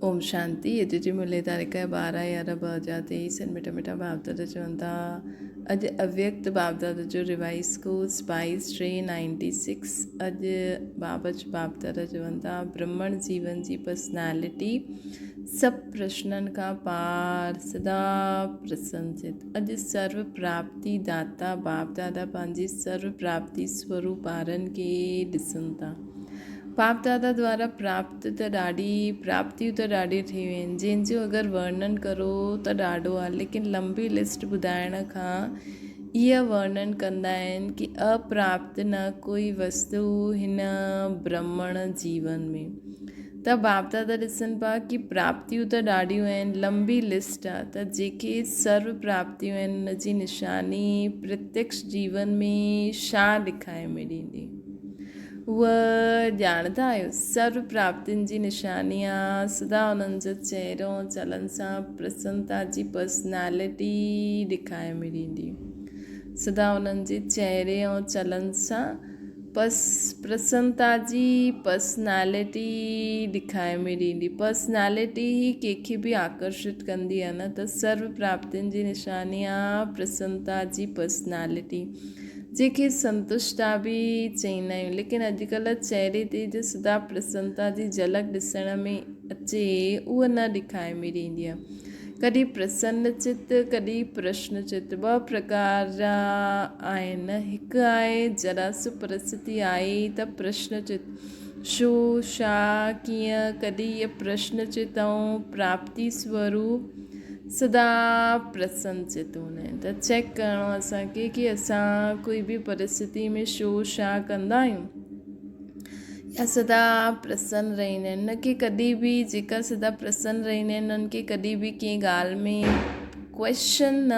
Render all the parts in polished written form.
ओम शांति। अॼु जी मुरली तारीख़ 12/11/2023 मिठा मिठा बाबदादा चवनि था अॼु अव्यक्त बाबदादा जो रिवाइज कोर्स 22/3/96। अॼु बाबदादा चवनि था ब्रह्मण जीवन जी पर्सनैलिटी सभु प्रश्ननि खां पार सदा प्रसन्नचित। अॼु सर्व प्राप्ति दाता बाबदादा पंहिंजी सर्व प्राप्ति स्वरूप ॿारनि खे ॾिसनि था। बाप दादा द्वारा प्राप्तियूं त ॾाढी थी वियूं आहिनि, जंहिंजो अगरि वर्णन करो त ॾाढो आहे, लेकिन लंबी लिस्ट ॿुधाइण खां इहा वर्णन कंदा आहिनि कि अप्राप्त न कोई वस्तु हिन ब्रह्मण जीवन में। त बाप दादा ॾिसनि पिया कि प्राप्तियूं त ॾाढियूं आहिनि, लंबी लिस्ट आहे, त जेके सर्व प्राप्तियूं आहिनि उन जी निशानी प्रत्यक्ष जीवन में छा ॾेखारे में ॾींदी। उहा ॼाणंदा आहियो, सर्व प्राप्तियुनि जी निशानी आहे सदा उन्हनि जो चहिरो चलन सां प्रसन्नता जी पर्सनैलिटी ॾेखारे में ॾींदी। सदा उन्हनि जे चहिरे ऐं चलन सां प्रसन्नता जी पर्सनैलिटी ॾेखारे में ॾींदी। पर्सनैलिटी ई कंहिंखे बि आकर्षित कंदी आहे न, त सर्व प्राप्तियुनि जी निशानी आहे प्रसन्नता जी पर्सनैलिटी, जंहिंखे संतुष्टा बि चईंदा आहियूं। लेकिन अॼुकल्ह चहिरे ते जो सदा प्रसन्नता जी झलक ॾिसण में अचे उहा न ॾेखारे में ॾींदी आहे। कॾहिं प्रसन्न चित्त, कॾहिं प्रश्न चित्त, ॿ प्रकार जा आहिनि। हिकु आहे जरा सु परिस्थिति आई त प्रश्न चित्त छो छा कीअं, कॾहिं इहा प्रश्न चित्त ऐं प्राप्ति स्वरूप सदा प्रसन्नचित हूंदा आहिनि। त चेक करिणो असांखे कि असां कोई बि परिस्थिति में छो छा कंदा आहियूं या सदा प्रसन्न रहंदा आहिनि। न कि कॾहिं बि जेका सदा प्रसन्न रहंदा आहिनि उन्हनि खे कॾहिं बि कंहिं ॻाल्हि में क्वेश्चन न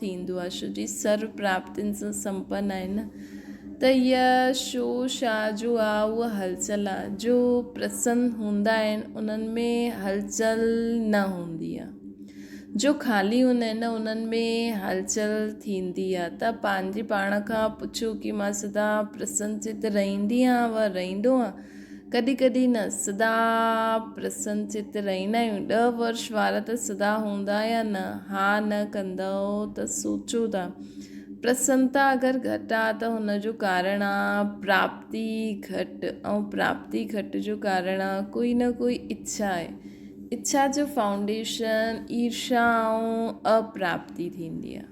थींदो आहे, छो जी सर्व प्राप्तियुनि सां संपन्न आहे न। त इहा छो छा जो आहे उहा हलचल आहे। जो प्रसन्न हूंदा आहिनि उन्हनि में हलचल न हूंदी आहे, जो ख़ाली हूंदा आहिनि न उन्हनि में हलचल थींदी आहे। त पंहिंजे पाण खां पुछो कि मां सदा प्रसन्नचित रहंदी आहियां व रहंदो आहे। कॾहिं कॾहिं न, सदा प्रसन्नचित रहंदा आहियूं। 10 वर्ष वारा त सदा हूंदा या न, हा न कंदव त सोचो था। प्रसन्नता अगरि घटि आहे त हुनजो कारण आहे प्राप्ति घटि, ऐं प्राप्ति घटि जो कारण आहे कोई न कोई इच्छा आहे। इच्छा जो फाउंडेशन ईर्षा ऐं अप्राप्ति थींदी आहे।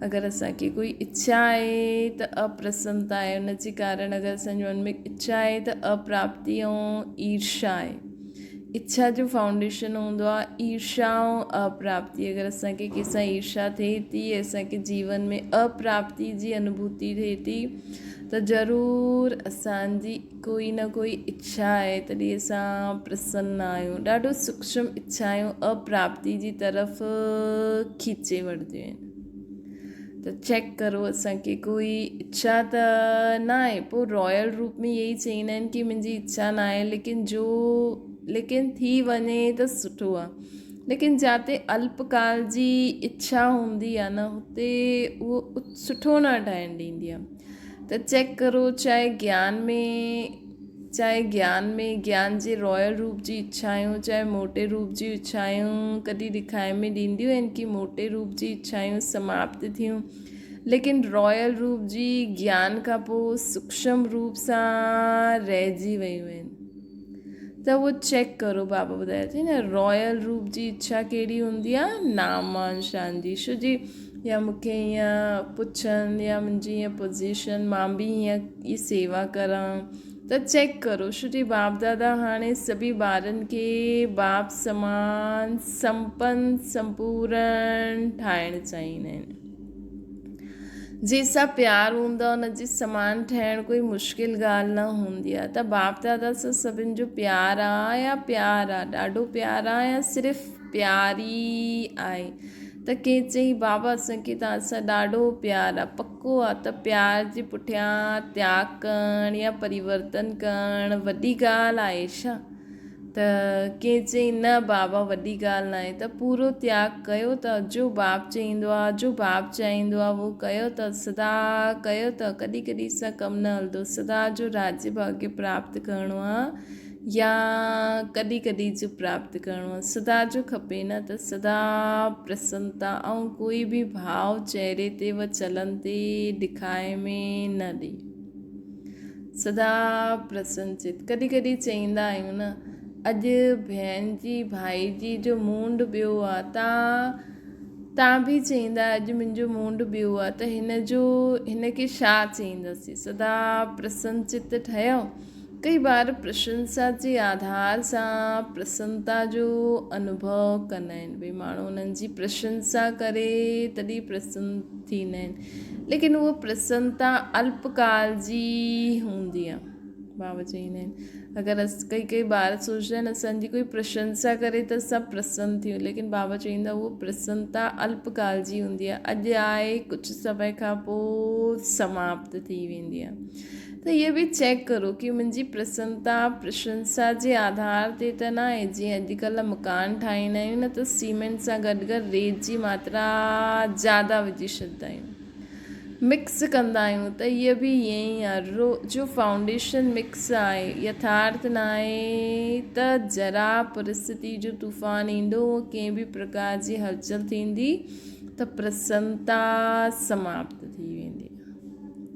अगरि असांखे कोई इच्छा आहे त अप्रसन्नता आहे, उन जे कारण अगरि असांजे मन में इच्छा आहे त अप्राप्ति ऐं ईर्षा आहे। इच्छा जो फाउंडेशन हूंदो आहे ईर्षा ऐं अप्राप्ति। अगरि असांखे कंहिंसां ईर्षा थिए थी, असांखे जीवन में अप्राप्ति जी अनुभूति थिए थी, त ज़रूरु असांजी कोई न कोई इच्छा आहे, तॾहिं असां प्रसन्न आहियूं। ॾाढो सूक्ष्म इच्छाऊं अप्राप्ति जी तरफ़ खीचे वठंदियूं आहिनि। त चेक करो असांखे कोई इच्छा त न आहे, पोइ रॉयल रूप में इहे ई चईंदा आहिनि कि मुंहिंजी इच्छा न आहे, लेकिन थी वञे त सुठो आहे। लेकिन जिते अल्पकाल जी इच्छा हूंदी आहे न, हुते उहो सुठो न ठहण ॾींदी आहे। त चेक करो, चाहे ज्ञान जे रॉयल रूप जी इच्छाऊं, चाहे मोटे रूप जी इच्छाऊं कॾहिं ॾेखारे में ॾींदियूं आहिनि कि मोटे रूप जी इच्छाऊं समाप्त थियूं, लेकिन रॉयल रूप जी ज्ञान खां पोइ सूक्ष्म रूप सां रहिजी वियूं आहिनि। त उहो चेक करो। बाबा ॿुधाए थी न, रॉयल रूप जी इच्छा कहिड़ी हूंदी आहे, नामान शांति, छो जी या मूंखे हीअं पुछनि या मुंहिंजी हीअं पोज़ीशन, मां बि हीअं सेवा करां। त चेक करो, छो जी बाप दादा हाणे सभी ॿारनि खे बाप समान संपन्न संपूर्ण ठाहिणु चाहींदा आहिनि। जंहिंसां प्यार हूंदो आहे उन जे समान ठहिणु कोई मुश्किल ॻाल्हि न हूंदी आहे। त बाप दादा सां सभिनि जो प्यार आहे या प्यार आहे, ॾाढो प्यार आहे या सिर्फ़ु प्यार ई आहे। त कंहिं चई बाबा असांखे तव्हां सां ॾाढो प्यार आहे, पको आहे, त प्यार जे पुठियां त्याग करणु या परिवर्तन करणु वॾी ॻाल्हि आहे छा? त कंहिं चई न बाबा वॾी ॻाल्हि न आहे, त पूरो त्याग कयो त जो बाप चईंदो आहे, जो बाप चाहींदो आहे उहो कयो त सदा कयो त कॾहिं कॾहिं सां कमु न हलंदो। सदा जो राज्य भाग्य प्राप्त करिणो आहे या कॾहिं कॾहिं जो प्राप्त करिणो आहे, सदा जो खपे न, त सदा प्रसन्नता ऐं कोई बि भाव चहिरे ते व चलन ते ॾेखारे में न ॾे, सदा प्रसन्नचित। कॾहिं कॾहिं चईंदा आहियूं न, अॼु भेण जी भाई जी जो मूड ॿियो आहे, तव्हां बि चईंदा अॼु मुंहिंजो मूड ॿियो आहे, त हिनखे छा चईंदासीं, सदा प्रसन्नचित ठहियो। कई बार प्रशंसा जे आधार सां प्रसन्नता जो अनुभव कंदा आहिनि, भई माण्हू उन्हनि जी प्रशंसा करे तॾहिं प्रसन्न थींदा आहिनि, लेकिन उहा प्रसन्नता अल्पकाल जी हूंदी आहे। बाबा चईंदा आहिनि, अगरि कई ॿार सोचंदा आहिनि असांजी कोई प्रशंसा करे त असां प्रसन्न थियूं, लेकिन बाबा चईंदा उहा प्रसन्नता अल्पकाल जी हूंदी आहे, अॼु आहे कुझु समय खां पोइ समाप्त थी वेंदी आहे। त इहे बि चेक करो कि मुंहिंजी प्रसन्नता प्रशंसा जे आधार ते त न आहे। जीअं अॼुकल्ह मकान ठाहींदा आहियूं न, त सीमेंट सां गॾु गॾु रेत जी मात्रा ज़्यादा विझी छॾींदा आहियूं, मिक्स कंदा आहियूं, त इहे बि ईअं ई आहे। जो फाउंडेशन मिक्स आहे, यथार्थ न आहे, त जरा परिस्थिति जो तूफ़ान ईंदो, कंहिं बि प्रकार जी हलचल थींदी, त प्रसन्नता समाप्त थी वेंदी।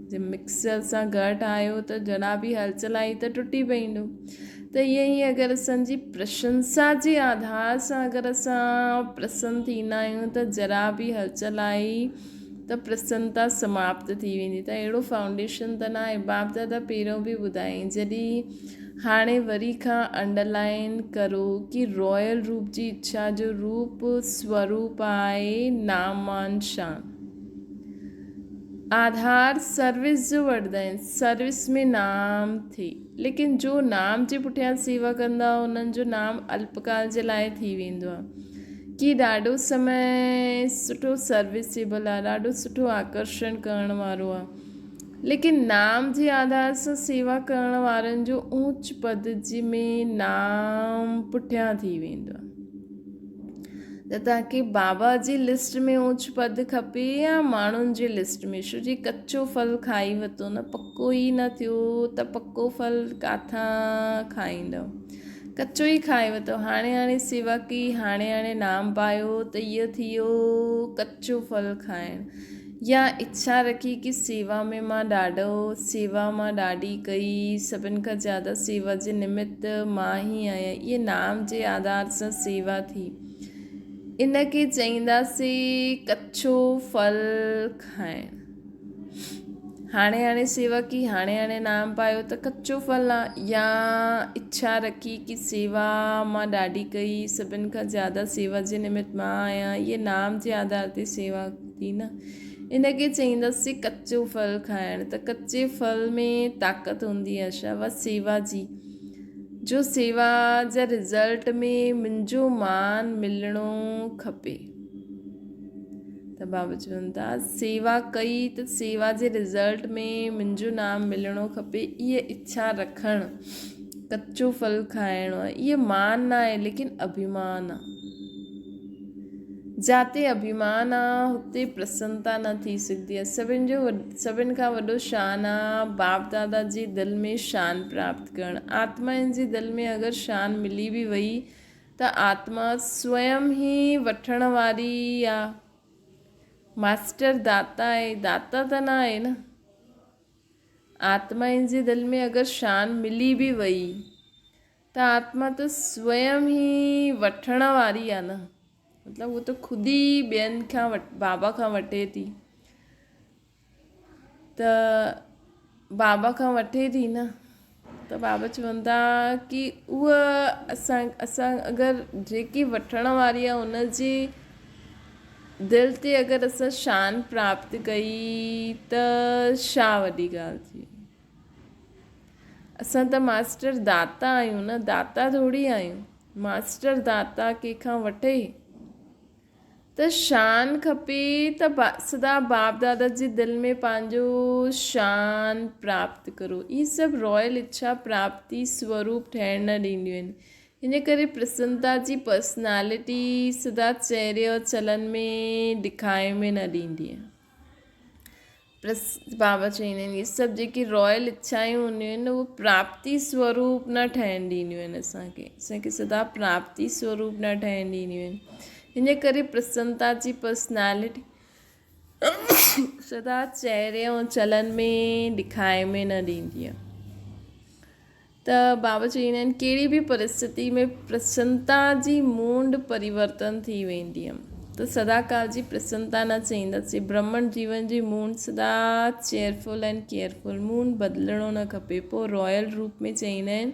जे मिक्सर सां घटि ठाहियो त जरा बि हलचल आई त टुटी पवंदो। त ईअं ई अगरि असांजी प्रशंसा जे आधार सां अगरि असां प्रसन्न थींदा आहियूं, त जरा बि हलचल आई त प्रसन्नता समाप्त थी वेंदी। त अहिड़ो फाउंडेशन त न आहे। बाप दादा पहिरियों बि ॿुधाईं, जॾहिं हाणे वरी खां अंडरलाइन करो कि रॉयल रूप जी इच्छा जो रूप स्वरूप आहे नामान शान। आधार सर्विस जो वठंदा आहिनि, सर्विस में नाम थिए, लेकिन जो नाम जे पुठियां सेवा कंदा उन्हनि जो नाम अल्पकाल जे लाइ थी वेंदो आहे, कि ॾाढो समय सुठो सर्विसेबल आहे, ॾाढो सुठो आकर्षण करण वारो आहे, लेकिन नाम जे आधार सां सेवा करण वारनि जो ऊच पद जी में नाम पुठियां थी वेंदो आहे। त तव्हांखे बाबा जी लिस्ट में ऊच पद खपे या माण्हुनि जी लिस्ट में? छो जी कच्चो फल खाई वरितो न, पको ई न थियो त पको फल किथां खाईंदव, कच्चो ई खाई वरितो। हाणे सेवा कई, हाणे नाम पायो, त इहो थी वियो कच्चो फल खाइणु। या इच्छा रखी कि सेवा में मां ॾाढी कई, सभिनि खां ज़्यादा सेवा जे निमित्त मां ई आहियां, इहे नाम जे आधार सां सेवा थी, इनखे चईंदासीं कच्चो फल खाइणु। हाणे सेवा की, हाणे नाम पायो त कच्चो फल आहे। या इच्छा रखी कि सेवा मां ॾाढी कई, सभिनि खां ज़्यादा सेवा जे निमित्त मां आहियां, इहे नाम जे आधार ते सेवा थी न, इनखे चईंदासीं कच्चो फल खाइणु। त कच्चे फल में ताक़त हूंदी आहे छा? वा सेवा जी, जो सेवा जा रिज़ल्ट में मुंहिंजो मान मिलणो खपे। त बाबा चवनि था सेवा कई त सेवा जे रिज़ल्ट में मुंहिंजो नाम मिलणो खपे, इहे इच्छा रखणु, कच्चो फल खाइणो आहे। इहे मान न आहे, लेकिन अभिमान आहे। जाते अभिमान आहे हुते प्रसन्नता न थी सघंदी आहे। सभिनि खां वॾो शान आहे बाप दादा जी दिलि में शान प्राप्त करणु। आत्माउनि जी दिलि में अगरि शान मिली बि वई त आत्मा स्वयं ई वठण वारी आहे। मास्टर दाता आहे, दाता त न आहे न। आत्माउनि जी दिलि में अगरि शान मिली बि वई त आत्मा त स्वयं ई वठण वारी आहे न, मतिलबु उहो त ख़ुदि ई ॿियनि खां बाबा खां वठे थी, त बाबा खां वठे थी न। त बाबा चवनि था कि उहा असां अगरि जेकी वठण वारी आहे उन जी दिलि ते अगरि असां शान प्राप्त कई त छा वॾी ॻाल्हि थी। असां त मास्टर दाता आहियूं न, दाता थोरी आहियूं। मास्टर दाता कंहिंखां वठे त शान खपे, त सदा बाप दादा जी दिलि में पंहिंजो शान प्राप्त करो। इहे सभु रॉयल इच्छा प्राप्ति स्वरूप ठहिण न ॾींदियूं आहिनि। इन करे प्रसन्नता जी पर्सनैलिटी सदा चहिरे और चलन में ॾेखारे में न ॾींदी आहे। बाबा चवंदा आहिनि इहे सभु जेकी रॉयल इच्छाऊं हूंदियूं आहिनि उहे प्राप्ति स्वरूप न ठहणु ॾींदियूं आहिनि असांखे सदा प्राप्ति स्वरूप न ठहणु ॾींदियूं आहिनि। हिन करे प्रसन्नता जी पर्सनैलिटी सदा चहिरे ऐं चलन में ॾेखारे में न ॾींदी आहे। त बाबा चवंदा आहिनि कहिड़ी बि परिस्थिति में प्रसन्नता जी मूंड परिवर्तन थी वेंदी आहे। त सदाकाल जी प्रसन्नता न चईंदासीं। ब्रह्मण जीवन जी मूंड सदा चेयरफुल एंड केयरफुल, मूंड बदिलणो न खपे। पोइ रॉयल रूप में चईंदा आहिनि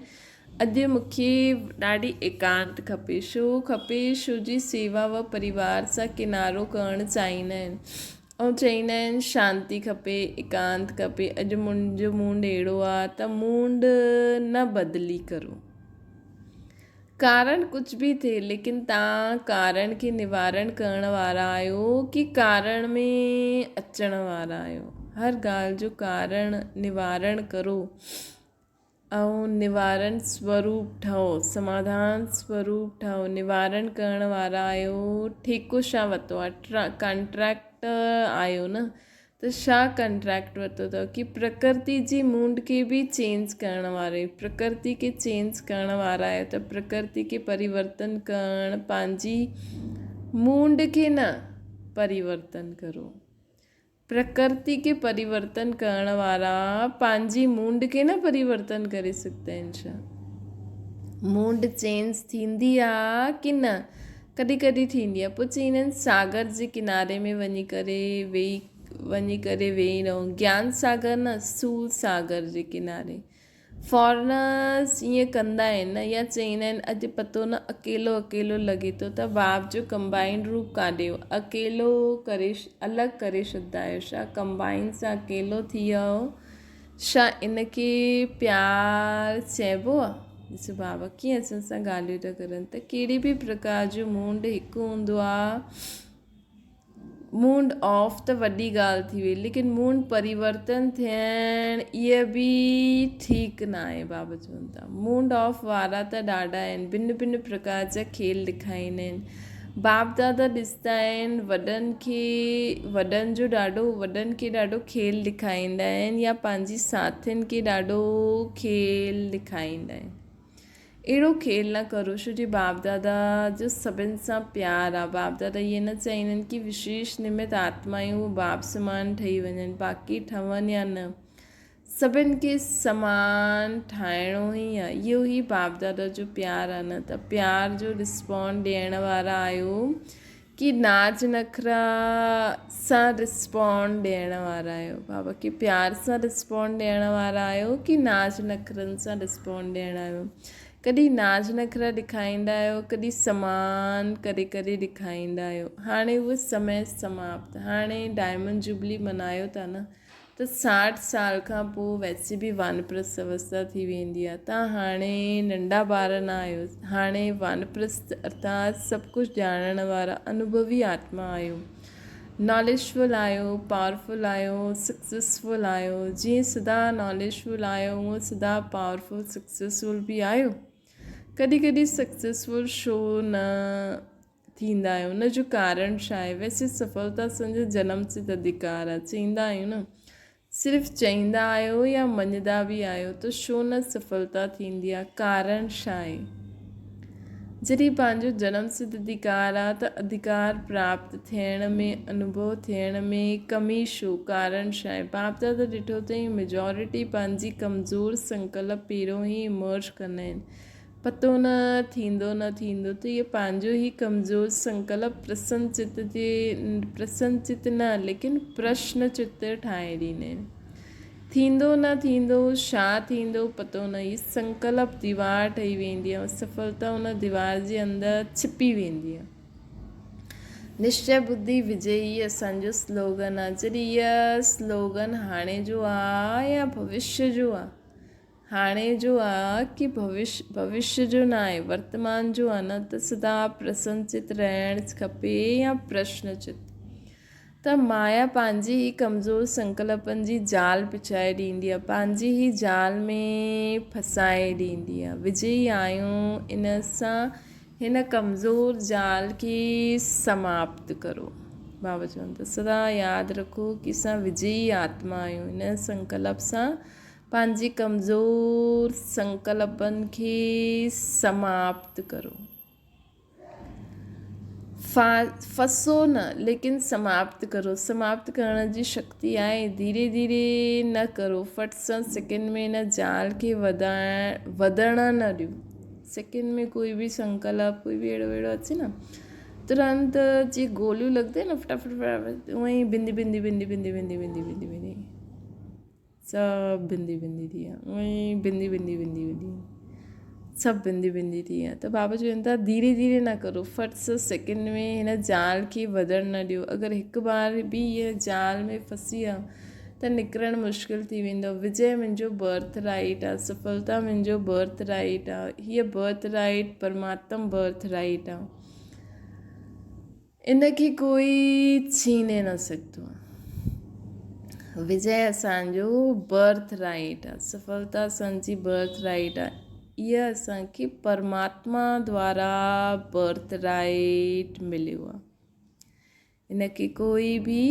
अॼु मूंखे ॾाढी एकांत खपे। छो खपे? छो जी सेवा व परिवार सां किनारो करणु चाहींदा आहिनि ऐं चईंदा आहिनि शांती खपे, एकांत खपे। अॼु मुंहिंजो मूंड अहिड़ो आहे त मूंड न बदिली करो। कारण कुझु बि थिए लेकिन तव्हां कारण खे निवारण करण वारा आहियो कि कारण में अचण वारा आहियो। हर ॻाल्हि जो कारण निवारण करो ऐं निवारण स्वरूप ठहो, समाधान स्वरूप ठहो। निवारण करण वारा आहियो, ठेको छा वरितो आहे? कॉन्ट्रैक्ट आहियो न, त छा कॉन्ट्रैक्ट वरितो अथव कि प्रकृति जी मूंड खे बि चेंज करण वारे, प्रकृति खे चेंज करण वारा आहियो। त प्रकृति खे परिवर्तन करणु, पंहिंजी मूंड खे न परिवर्तन करो। प्रकृति के परिवर्तन करण वारा पंहिंजी मूंड खे न परिवर्तन करे सघंदा आहिनि छा? मूंड चेंज थींदी आहे कि न? कॾहिं कॾहिं थींदी आहे। पोइ चईंदा आहिनि सागर जे किनारे में वञी करे वेही रहो। ज्ञान सागर न, सूर सागर जे किनारे। फॉरनर्स ईअं कंदा आहिनि न, या चईंदा आहिनि अॼु पतो न अकेलो अकेलो लॻे थो त बाप जो कंबाइंड रूप काॾे हो? अकेलो करे अलॻि करे छॾंदा आहियो छा? कंबाइंड सां अकेलो थी वियो छा? इनखे प्यार चइबो आहे? ॾिसो बाबा कीअं असां सां ॻाल्हियूं था करनि। त कहिड़ी बि प्रकार जो मूंड हिकु हूंदो आहे। मूंड ऑफ त वॾी ॻाल्हि थी वई, लेकिन मूंड परिवर्तन थियणु इहा बि ठीकु न आहे। बाबा चवनि था मूंड ऑफ वारा त ॾाढा आहिनि, भिन्न भिन्न प्रकार जा खेल ॾेखारींदा आहिनि। बाप दादा ॾिसंदा आहिनि वॾनि खे ॾाढो खेल ॾेखारींदा आहिनि या पंहिंजी साथियुनि खे ॾाढो खेल ॾेखारींदा आहिनि। अहिड़ो खेल न करो छो जो बाप दादा जो सभिनि सां प्यार आहे। बाप दादा इहे न चाहींदा आहिनि कि विशेष निमित आत्मायूं बाप समान ठही वञनि, बाक़ी ठहनि या न, सभिनि खे समान ठाहिणो ई आहे। इहो ई बाप दादा जो प्यार आहे। न त प्यार जो रिस्पॉन्ड ॾियण वारा आहियो कि नाच नखरा सां रिस्पॉन्ड ॾियण वारा आहियो? बाबा कि प्यार सां रिस्पॉन्ड ॾियण वारा आहियो कि नाच नखरनि सां रिस्पॉन्ड ॾियण आहियो? कॾहिं नाच नखरा ॾेखारींदा आहियो, कॾहिं समान करे ॾेखारींदा आहियो। हाणे उहो समय समाप्त। हाणे डायमंड जुबली मल्हायो था न, त 60 साल खां पोइ वैसे बि वानप्रस्थ अवस्था थी वेंदी आहे। तव्हां हाणे नंढा ॿार न आहियो। हाणे वानप्रस्थ अर्थात सभु कुझु ॼाणण वारा अनुभवी आत्मा आहियो। नॉलेजफुल आहियो, पावरफुल आहियो, सक्सेसफुल आहियो। जीअं सदा नॉलेजफुल आहियो उहो सदा पावरफुल सक्सेसफुल बि आहियो। कॾहिं कॾहिं सक्सेसफुल छो न थींदा आहियो? उन जो कारण छा आहे? वैसे सफलता असांजो जन्म सिद्ध अधिकार आहे, चईंदा आहियूं न। सिर्फ़ु चईंदा आहियो या मञंदा बि आहियो त छो न सफलता थींदी आहे? कारण छा आहे? जॾहिं पंहिंजो जन्म सिद्ध अधिकार आहे त अधिकार प्राप्त थियण में, अनुभव थियण में कमी छो? कारण छा आहे? बाप दादा ॾिठो अथई मेजॉरिटी पंहिंजी कमज़ोर संकल्प पहिरियों ई इमर्ज कंदा आहिनि। पतो न थींदो त इहो पंहिंजो ई कमज़ोर संकल्प प्रसन्नचित न लेकिन प्रश्न चित्र ठाहे ॾींदा आहिनि। थींदो न थींदो, छा थींदो पतो न, हीअ संकल्प दीवार ठही वेंदी आहे। सफलता हुन दीवार जे अंदरि छिपी वेंदी आहे। निश्चय बुद्धि विजयी असांजो स्लोगन आहे। जॾहिं इहा स्लोगन हाणे जो आहे या भविष्य जो आहे? हाणे जो आहे कि भविष्य जो न आहे, वर्तमान जो आहे न? त सदा प्रसन्नचित रहणु खपे या प्रश्नचित? त माया पंहिंजी ई कमज़ोर संकल्पनि जी जाल पिछाए ॾींदी आहे, पंहिंजी ई जाल में फसाए ॾींदी आहे। विजयी आहियूं, इन सां हिन कमज़ोर जाल खे समाप्त करो। बाबा चवनि था सदा यादि रखो कि असां विजयी आत्मा आहियूं। हिन संकल्प सां पंहिंजी कमज़ोर संकल्पनि खे समाप्त करो। फसो न, लेकिन समाप्त करो। समाप्त करण जी शक्ति आहे। धीरे धीरे न करो, फट सां सेकेंड में हिन जाल खे वधण न ॾियो। सेकेंड में कोई बि संकल्प, कोई बि अहिड़ो अचे न, तुरंत जीअं गोलियूं लॻंदियूं न, फटाफट उअं ई बिंदी बिंदी बिंदी बिंदी बिंदी बिंदी बिंदी बिंदी सभु बिंदी बिंदी थी विया। उअं ई बिंदी बिंदी बिंदी बिंदी सभु बिंदी बिंदी थी विया। त बाबा चवनि था धीरे धीरे न करो, फट सां सेकेंड में हिन जाल खे वधण न ॾियो। अगरि हिकु बार बि हीअ जाल में फसी विया त निकिरणु मुश्किल थी वेंदो। विजय मुंहिंजो बर्थ राइट आहे, सफलता मुंहिंजो बर्थ राइट आहे। हीअ बर्थ राइट परमात्मा बर्थ राइट आहे, इनखे कोई छीने न सघंदो आहे। विजय असांजो बर्थ राइट आहे, सफलता असांजी बर्थ राइट आहे। इहा असांखे परमात्मा द्वारा बर्थ राइट मिलियो आहे, इनखे कोई बि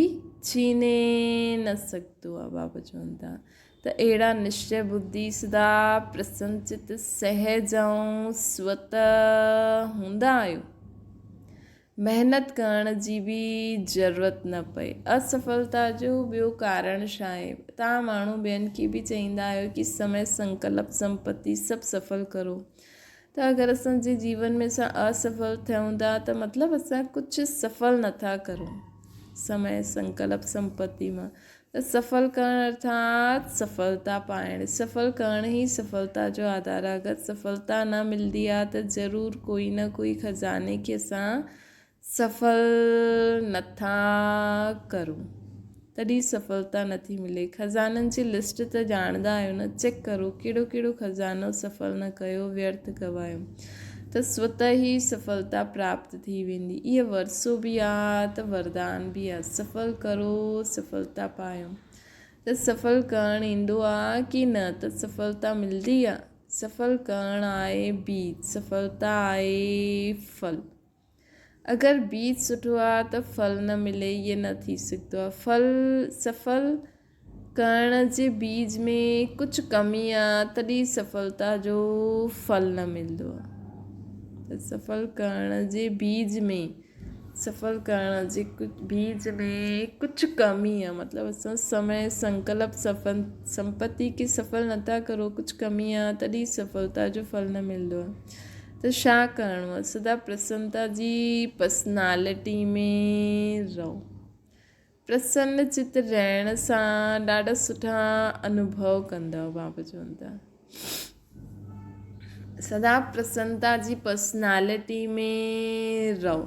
छीने न सघंदो आहे। बाबा चवनि था त अहिड़ा निश्चय बुद्धि सदा प्रसन्नचित सहज ऐं स्वतः हूंदा आहियो। महिनत करण जी बि ज़रूरत न पए। असफलता जो ॿियो कारण छा आहे? तव्हां माण्हू ॿियनि खे बि चईंदा आहियो कि समय, संकल्प, संपत्ति सभु सफल करो। त अगरि असांजे जीवन में असां असफल थियूं था त मतिलबु असां कुझु सफल नथा करूं समय, संकल्प, संपत्ति मां। त सफल करण अर्थात सफलता पाइणु। सफल करण ई सफलता जो आधार आहे। अगरि सफलता न मिलंदी आहे त ज़रूरु कोई न कोई खज़ाने खे असां सफल नथा करूं, तॾहिं सफलता नथी मिले। खज़ाननि जी लिस्ट त ॼाणंदा आहियो न, चेक करो कहिड़ो कहिड़ो खज़ानो सफल न कयो, व्यर्थ गवायो, त स्वतः ई सफलता प्राप्त थी वेंदी। इहा वरसो बि आहे त वरदान बि आहे। सफल करो, सफलता पायो। त सफल करणु ईंदो आहे कि न, त सफलता मिलंदी आहे। सफल करणु आहे बीज, सफलता आहे फल। अगरि बीज सुठो आहे त फल न मिले, इहे न थी सघंदो आहे। सफल करण जे बीज में कुझु कमी आहे, तॾहिं सफलता जो फल न मिलंदो आहे। त सफल करण जे बीज में, सफल करण जे बीज में कुझु कमी आहे, मतिलबु असां समय, संकल्प, संपत्ति खे सफल नथा करो, कुझु कमी आहे, तॾहिं सफलता जो फल न मिलंदो आहे। त छा करिणो आहे? सदा प्रसन्नता जी पर्सनालिटी में रहो। प्रसन्न चित रहण सां ॾाढा सुठा अनुभव कंदव। बाबा चवनि था सदा प्रसन्नता जी पर्सनालिटी में रहो।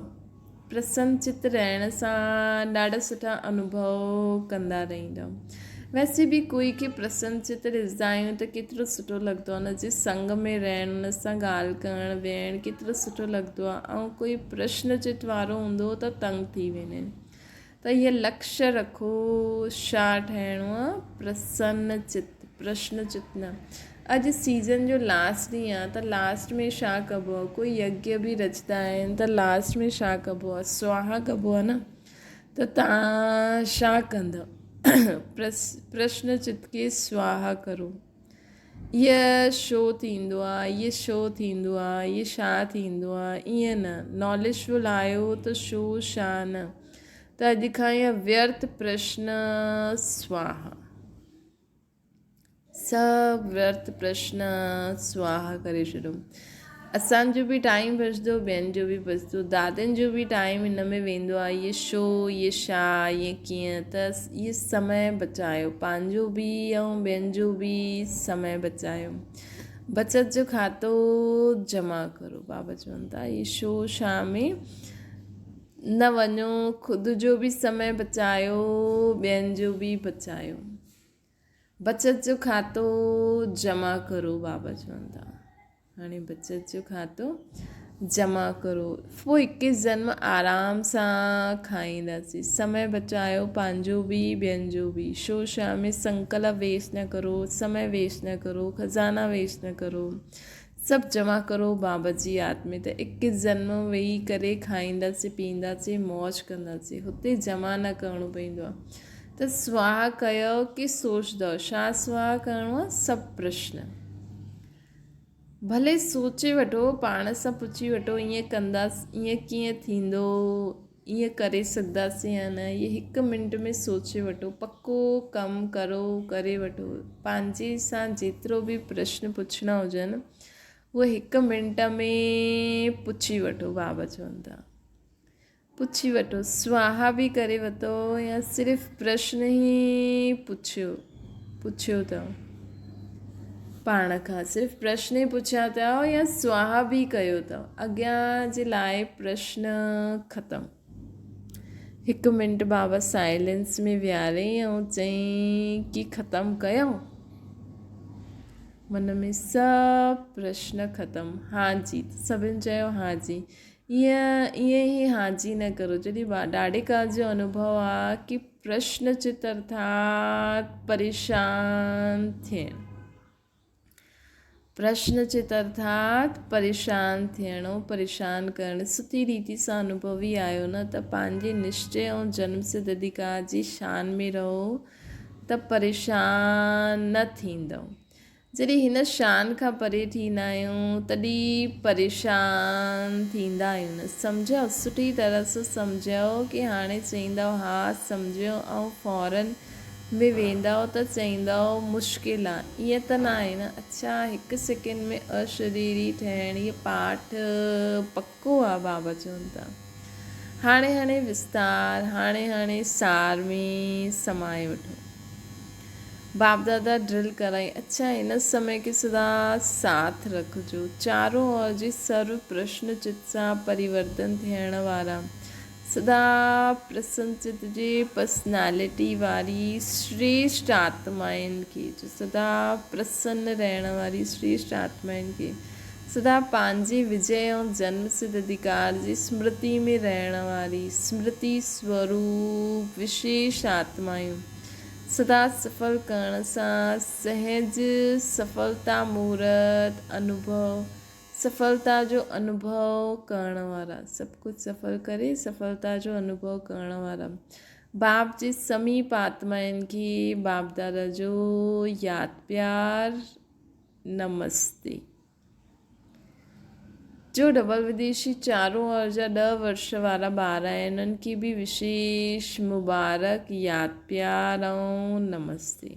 प्रसन्न चित रहण सां ॾाढा सुठा अनुभव कंदा रहंदव। वैसे बि कोई खे प्रसन्न चित ॾिसंदा आहियूं त केतिरो सुठो लॻंदो आहे, हुन जे संग में रहणु, हुन सां ॻाल्हि करणु, वेहणु केतिरो सुठो लॻंदो आहे। ऐं कोई प्रश्न चित वारो हूंदो त तंग थी वेंदा आहिनि। त इहे लक्ष्य रखो, छा ठहिणो आहे? प्रसन्न चित, प्रश्न चित न। अॼु सीज़न जो लास्ट ॾींहुं आहे त लास्ट में छा कबो आहे? कोई यज्ञ बि रचंदा आहिनि त लास्ट में छा कबो आहे? स्वाहा कबो आहे न। त तव्हां छा कंदव? प्रश्न चित खे स्वाहा करो। इहा छो थींदो आहे, इहा छो थींदो आहे, इहा छा थींदो आहे, ईअं न। नॉलेजफुल आहियो त छो छा न। त अॼु खां इहा व्यर्थ प्रश्न स्वाहा, सभु व्यर्थ प्रश्न स्वाहा करे छॾो। असांजो बि टाइम बचंदो, ॿियनि जो बि बचंदो, दादियुनि जो बि टाइम हिन में वेंदो आहे। इहे छो, इहे छा, इहे कीअं, त इहे समय बचायो, पंहिंजो बि ऐं ॿियनि जो बि समय बचायो। बचत जो खातो जमा करो। बाबा चवनि था इहे छो छा में न वञो, ख़ुदि जो बि समय बचायो, ॿियनि जो बि बचायो। बचत जो खातो जमा करो। बाबा चवनि था हाणे बचत जो खातो जमा करो, पोइ 21 जन्म आराम सां खाईंदासीं। समय बचायो, पंहिंजो बि ॿियनि जो बि। छो छा में संकल्प वेस्ट न करो, समय वेस्ट न करो, खज़ाना वेस्ट न करो। सभु जमा करो बाबा जी यादि में, त 21 जन्म वेही करे खाईंदासीं पीअंदासीं मौज कंदासीं, हुते जमा न करिणो पवंदो आहे। त स्वाहा कयो की सोचंदव, छा स्वाहा करिणो आहे? सभु प्रश्न भले सोचे वठो, पाण सां पुछी वठो, ईअं कंदासीं, ईअं कीअं थींदो, ईअं करे सघंदासीं या न, इहे 1 मिंट में सोचे वठो, पको कमु करो, करे वठो। पंहिंजे सां जेतिरो बि प्रश्न पुछणा हुजनि उहे 1 मिंट में पुछी वठो। बाबा चवनि था पुछी वठो, स्वाहा बि करे वरितो या सिर्फ़ु प्रश्न ई पुछियो अथव, पाण खां सिर्फ़ु प्रश्न ई पुछिया अथव या स्वाहा बि कयो अथव, अॻियां जे लाइ प्रश्न ख़तमु। 1 मिंट बाबा साइलेंस में विहारियईं ऐं चयईं की ख़तमु कयूं। मन में सभु प्रश्न ख़तमु। हा जी, सभिनि चयो हा जी। ईअं ई हा जी न करो। जॾहिं ॾाढे काल जो अनुभव आहे कि प्रश्न चित अर्थात परेशान थियणु, प्रश्न चित अर्थात परेशान थियणो, परेशान करणु सुठी रीति सां अनुभवी आहियो न, त पंहिंजे निश्चय ऐं जन्म सिद्ध अधिकार जी शान में रहो त परेशान न थींदव। जॾहिं हिन शान खां परे थींदा आहियूं तॾहिं परेशान थींदा आहियूं न। सम्झो, सुठी तरह सां सम्झो कि हाणे चईंदव हा सम्झो ऐं फौरन में वेंदव त चईंदव मुश्किल आहे, ईअं त न आहे न। अच्छा, 1 सेकेंड में अशरीरी ठहिण, इहो पाठ पक्को आहे, बाबा चवनि था। हाणे विस्तार, हाणे सार में समाए वठो। बाप दादा ड्रिल कराई। अच्छा, इन समय के सदा साथ रखिजो। चारों ओर जे सर्व प्रश्न चित सां परिवर्तन थियण वारा, सदा प्रसन्न चित जे पर्सनैलिटी वारी श्रेष्ठ आत्माउनि खे, जो सदा प्रसन्न रहण वारी श्रेष्ठ आत्माउनि खे, सदा पंहिंजे विजय ऐं जन्म सिद्ध अधिकार जी स्मृति में रहण वारी स्मृति स्वरूप विशेष आत्मायूं, सदा सफल करण सां सहज सफलता मूर्त अनुभव, सफलता जो अनुभव करण वारा, सभु कुझु सफल करे सफलता जो अनुभव करण वारा बाप जे समीप आत्माउनि खे बाप दादा जो यादि प्यार नमस्ते। जो डबल विदेशी चारों ओर जा 10 वर्ष वारा ॿार आहिनि, उन्हनि खे बि विशेष मुबारक यादि प्यार ऐं नमस्ते।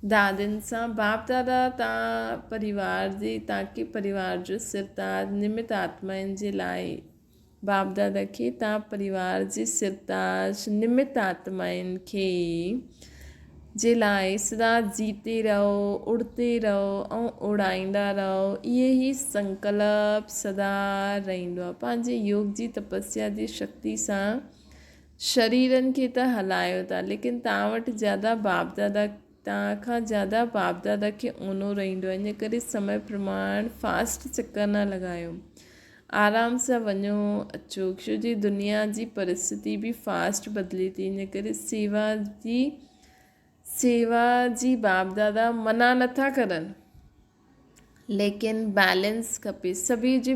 दादियुनि सां बाप दादा तव्हां तव्हांखे परिवार जो सिरताज निमित आत्माउनि जे लाइ, बाप दादा खे तव्हां परिवार जे सिरताज निमित आत्माउनि खे जे लाइ सदा जीते रहो, उड़ते रहो ऐं उड़ाईंदा रहो, इहे ई संकल्प सदा रहंदो आहे। पंहिंजे योग जी तपस्या जी शक्ति सां शरीरनि खे त हलायो था, लेकिन तव्हां वटि ज़्यादा बाप दादा, तव्हां खां ज़्यादा बाप दादा खे ऊनो रहंदो आहे। इन करे समय प्रमाण फास्ट चक्कर न लॻायो, आराम सां वञो अचो, छो जी दुनिया जी परिस्थिति बि फास्ट बदिले थी। इन करे सेवा जी बाप दादा मना नथा करनि, लेकिन बैलेंस खपे। सभी जे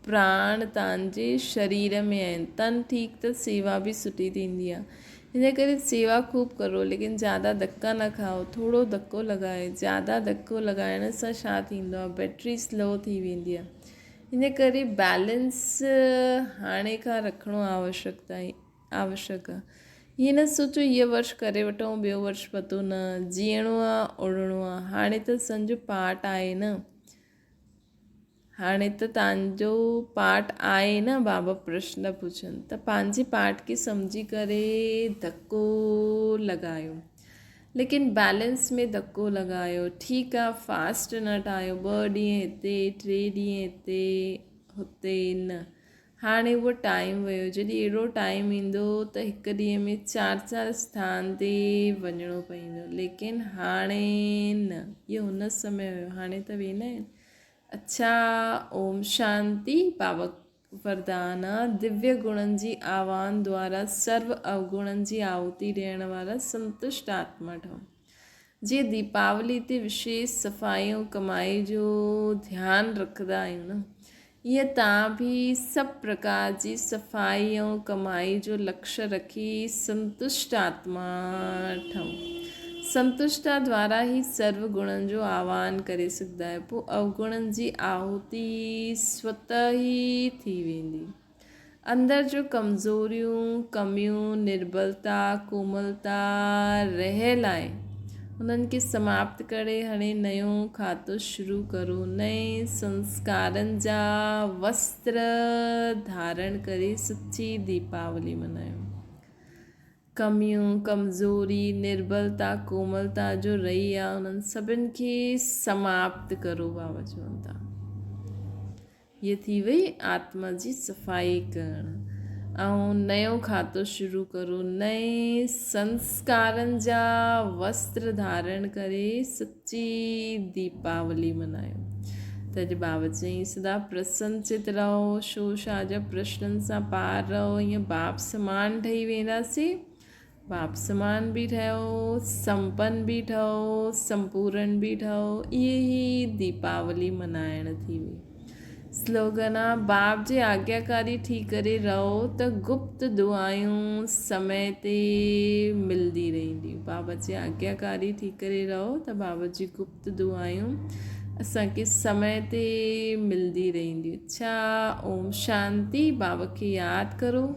प्राण तव्हांजे शरीर में आहिनि, तन ठीकु त सेवा बि सुठी थींदी आहे। इन करे सेवा खूब करो, लेकिन ज़्यादा धक्का न खाओ, थोरो धक्को लॻाए। ज़्यादा धक्को लॻाइण सां छा थींदो आहे, बैटरी स्लो थी वेंदी आहे। इन करे बैलेंस हाणे खां रखिणो आवश्यक आहे। हीअं न सोचो हीअ वर्ष करे वठूं, ॿियो वर्ष पतो न, जीअणो आहे उड़णो आहे। हाणे त सम्झो पाठ आहे न, हाणे त तव्हांजो पाठ आहे न, बाबा प्रश्न पुछनि त पंहिंजे पाठ खे सम्झी करे धक्को लॻायो, लेकिन बैलेंस में धक्को लॻायो। ठीकु आहे, फास्ट न ठाहियो, 2 ॾींहं हिते 3 ॾींहं हिते हुते न। हाणे उहो टाइम वियो, जॾहिं अहिड़ो टाइम ईंदो त 1 ॾींहं में 4 स्थान ते वञिणो पवंदो, लेकिन हाणे न, इहो हुन समय हुयो, हाणे त वेंदा आहिनि। अच्छा, ओम शांति। बाबा वरदान, दिव्य गुणनि जी आवान द्वारा सर्व अवगुणनि जी आहुति ॾियण वारा संतुष्ट आत्मा ठहो। जे दीपावली ते विशेष सफ़ाइयूं कमाई जो ध्यानु रखंदा आहियूं न, ईअं तव्हां बि सभु प्रकार जी सफ़ाई ऐं कमाई जो लक्ष्य रखी संतुष्ट आत्मा ठहूं। संतुष्टा द्वारा ही सर्व गुणनि जो आह्वान करे सघंदा आहियो। पोइ अवगुणनि जी आहुति स्वतः ही थी वेंदी। अंदर जो कमज़ोरियूं, कमियूं, निर्बलता, कोमलता रहियल आहे, उन्हनि खे समाप्त करे हाणे नयो खातो शुरू करो। नए संस्कारनि जा वस्त्र धारण करे सच्ची दीपावली मनायो। कमियूं, कमज़ोरी, निर्बलता, कोमलता जो रही आहे, उन्हनि सभिनि खे समाप्त करो। बाबा चवनि था ये थी वई आत्मा जी सफ़ाई करणु। ऐं नयो खातो शुरू करो। नए संस्कारनि जा वस्त्र धारण करे सच्ची दीपावली मनायो। त अॼु बाबा चई सदा प्रसन्नचित रहो, शोशा जा प्रश्ननि सां पार रहो। ईअं बाप समान ठही वेंदासीं। बाप समान भी ठहो, संपन्न भी ठहो, संपूर्ण भी ठहो। इहे ही दीपावली मनाइण थी वई। स्लोगन आहे बाप जे आज्ञाकारी थी करे रहो त गुप्त दुआयूं समय ते मिलंदी रहंदियूं। बाबा जे आज्ञाकारी थी करे रहो त बाबा जी गुप्त दुआयूं असांखे समय ते मिलंदी रहंदियूं। अच्छा, ओम शांति। बाबा खे यादि करो।